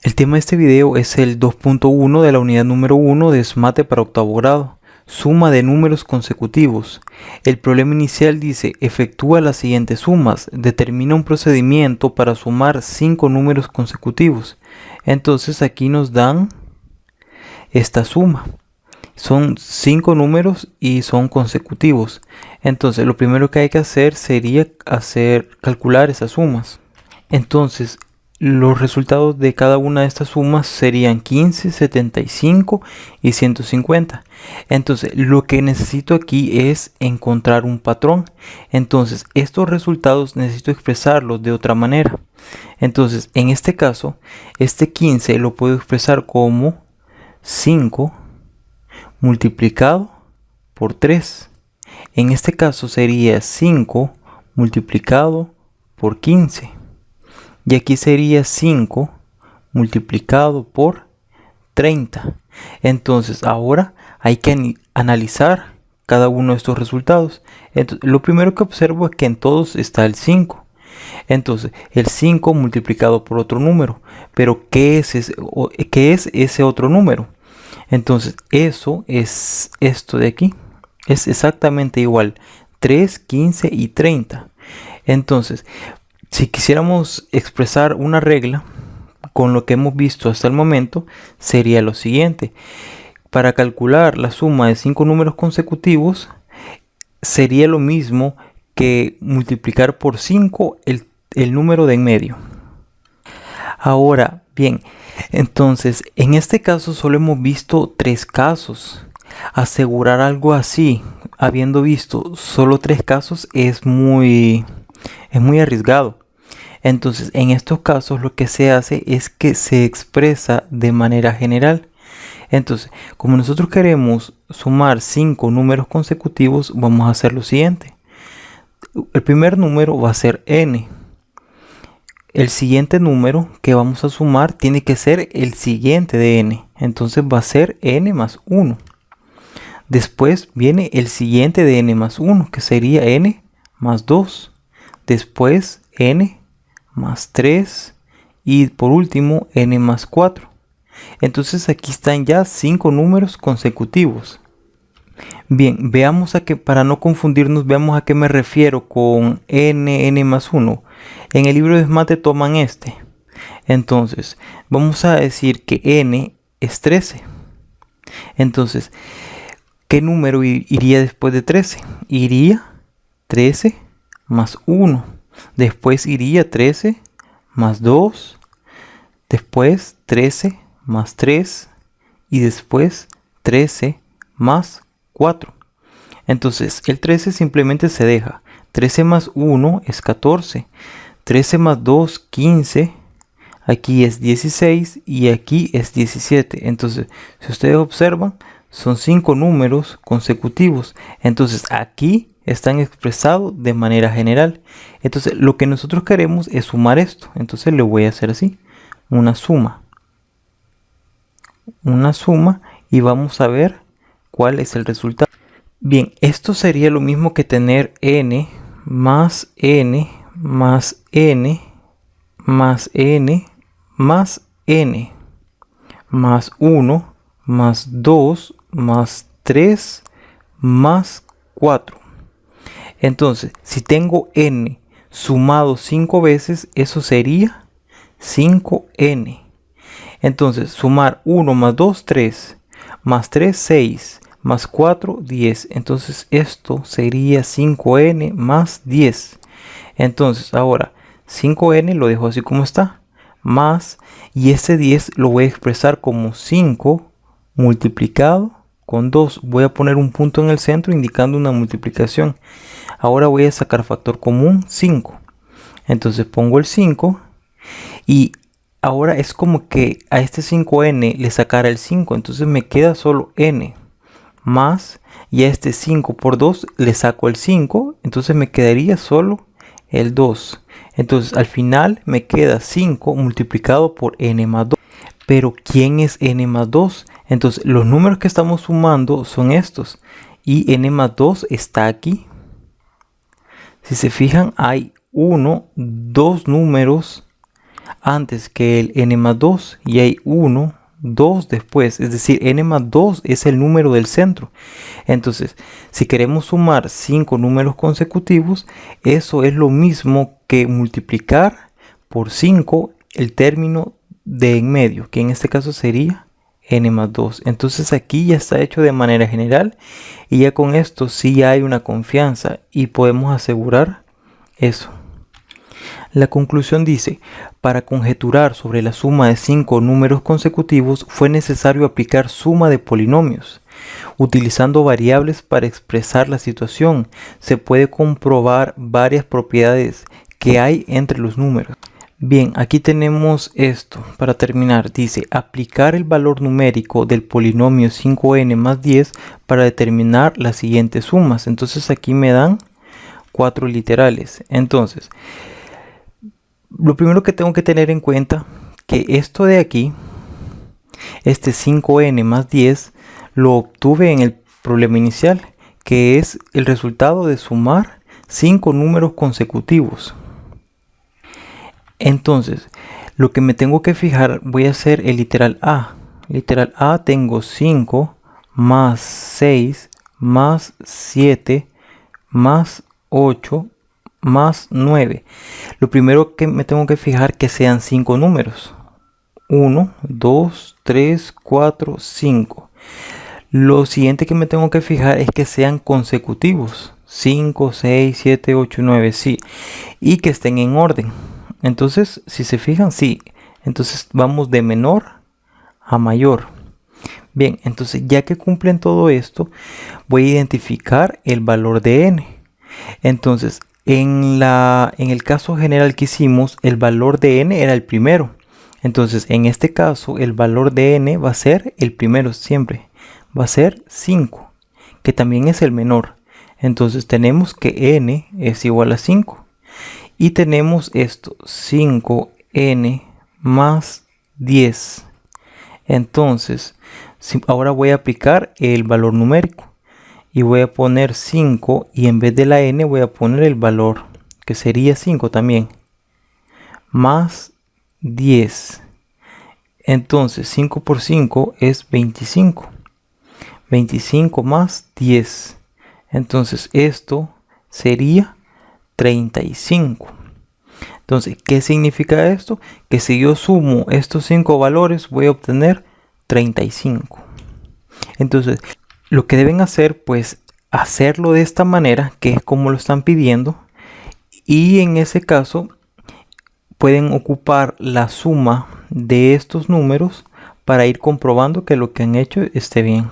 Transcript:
El tema de este video es el 2.1 de la unidad número 1 de SMATE para octavo grado. Suma de números consecutivos. El problema inicial dice, efectúa las siguientes sumas. Determina un procedimiento para sumar 5 números consecutivos. Entonces aquí nos dan esta suma. Son 5 números y son consecutivos. Entonces lo primero que hay que hacer sería calcular esas sumas. Entonces los resultados de cada una de estas sumas serían 15, 75 y 150. Entonces lo que necesito aquí es encontrar un patrón. Entonces estos resultados necesito expresarlos de otra manera. Entonces en este caso, este 15 lo puedo expresar como 5 multiplicado por 3. En este caso sería 5 multiplicado por 15. Y aquí sería 5 multiplicado por 30. Entonces ahora hay que analizar cada uno de estos resultados. Entonces, lo primero que observo es que en todos está el 5. Entonces el 5 multiplicado por otro número. Pero ¿qué es ese otro número? Entonces eso es esto de aquí. Es exactamente igual. 3, 15 y 30. Entonces si quisiéramos expresar una regla con lo que hemos visto hasta el momento, sería lo siguiente. Para calcular la suma de 5 números consecutivos, sería lo mismo que multiplicar por 5 el número de en medio. Ahora, bien, entonces, en este caso solo hemos visto 3 casos. Asegurar algo así, habiendo visto solo 3 casos, es muy arriesgado. Entonces, en estos casos lo que se hace es que se expresa de manera general. Entonces, como nosotros queremos sumar 5 números consecutivos, vamos a hacer lo siguiente. El primer número va a ser n. El siguiente número que vamos a sumar tiene que ser el siguiente de n. Entonces va a ser n más 1. Después viene el siguiente de n más 1, que sería n más 2. Después n más 3 y por último n más 4. Entonces aquí están ya 5 números consecutivos. Bien, veamos para no confundirnos, veamos a qué me refiero con n más 1. En el libro de SMATE toman este. Entonces, vamos a decir que n es 13. Entonces, ¿qué número iría después de 13? Iría 13 más 1. Después iría 13 más 2. Después 13 más 3. Y después 13 más 4. Entonces el 13 simplemente se deja. 13 más 1 es 14. 13 más 2, 15. Aquí es 16 y aquí es 17. Entonces, si ustedes observan, son 5 números consecutivos. Entonces aquí están expresados de manera general. Entonces lo que nosotros queremos es sumar esto. Entonces le voy a hacer así. Una suma y vamos a ver cuál es el resultado. Bien, esto sería lo mismo que tener n más n más n más n más n más 1 más 2 más 3 más 4. Entonces, si tengo n sumado 5 veces, eso sería 5n. Entonces, sumar 1 más 2, 3, más 3, 6, más 4, 10. Entonces, esto sería 5n más 10. Entonces, ahora, 5n lo dejo así como está, más, y este 10 lo voy a expresar como 5 multiplicado con 2. Voy a poner un punto en el centro indicando una multiplicación. Ahora voy a sacar factor común 5. Entonces pongo el 5 y ahora es como que a este 5n le sacara el 5. Entonces me queda solo n más, y a este 5 por 2 le saco el 5. Entonces me quedaría solo el 2. Entonces al final me queda 5 multiplicado por n más 2. Pero ¿quién es n más 2? Entonces los números que estamos sumando son estos. Y n más 2 está aquí. Si se fijan, hay 2 números antes que el n más 2 y hay 1, 2 después, es decir, n más 2 es el número del centro. Entonces, si queremos sumar 5 números consecutivos, eso es lo mismo que multiplicar por 5 el término de en medio, que en este caso sería n más 2. Entonces aquí ya está hecho de manera general y ya con esto sí hay una confianza y podemos asegurar eso. La conclusión dice: para conjeturar sobre la suma de 5 números consecutivos fue necesario aplicar suma de polinomios. Utilizando variables para expresar la situación, se puede comprobar varias propiedades que hay entre los números. Bien, aquí tenemos esto. Para terminar, dice aplicar el valor numérico del polinomio 5n más 10 para determinar las siguientes sumas. Entonces aquí me dan 4 literales. Entonces, lo primero que tengo que tener en cuenta que esto de aquí, este 5n más 10, lo obtuve en el problema inicial, que es el resultado de sumar 5 números consecutivos. Entonces, lo que me tengo que fijar, voy a hacer el literal A. Literal A tengo 5 más 6 más 7 más 8 más 9. Lo primero que me tengo que fijar que sean 5 números. 1, 2, 3, 4, 5. Lo siguiente que me tengo que fijar es que sean consecutivos. 5, 6, 7, 8, 9, sí. Y que estén en orden. Entonces, si se fijan, sí. Entonces vamos de menor a mayor. Bien, entonces ya que cumplen todo esto, voy a identificar el valor de n. Entonces, en el caso general que hicimos, el valor de n era el primero. Entonces, en este caso, el valor de n va a ser el primero siempre. Va a ser 5, que también es el menor. Entonces, tenemos que n es igual a 5. Y tenemos esto, 5n más 10. Entonces, ahora voy a aplicar el valor numérico. Y voy a poner 5 y en vez de la n voy a poner el valor, que sería 5 también, más 10. Entonces 5 por 5 es 25. 25 más 10. Entonces esto sería 35. Entonces, ¿qué significa esto? Que si yo sumo estos 5 valores voy a obtener 35. Entonces, lo que deben hacer, pues, hacerlo de esta manera, que es como lo están pidiendo. Y en ese caso, pueden ocupar la suma de estos números para ir comprobando que lo que han hecho esté bien.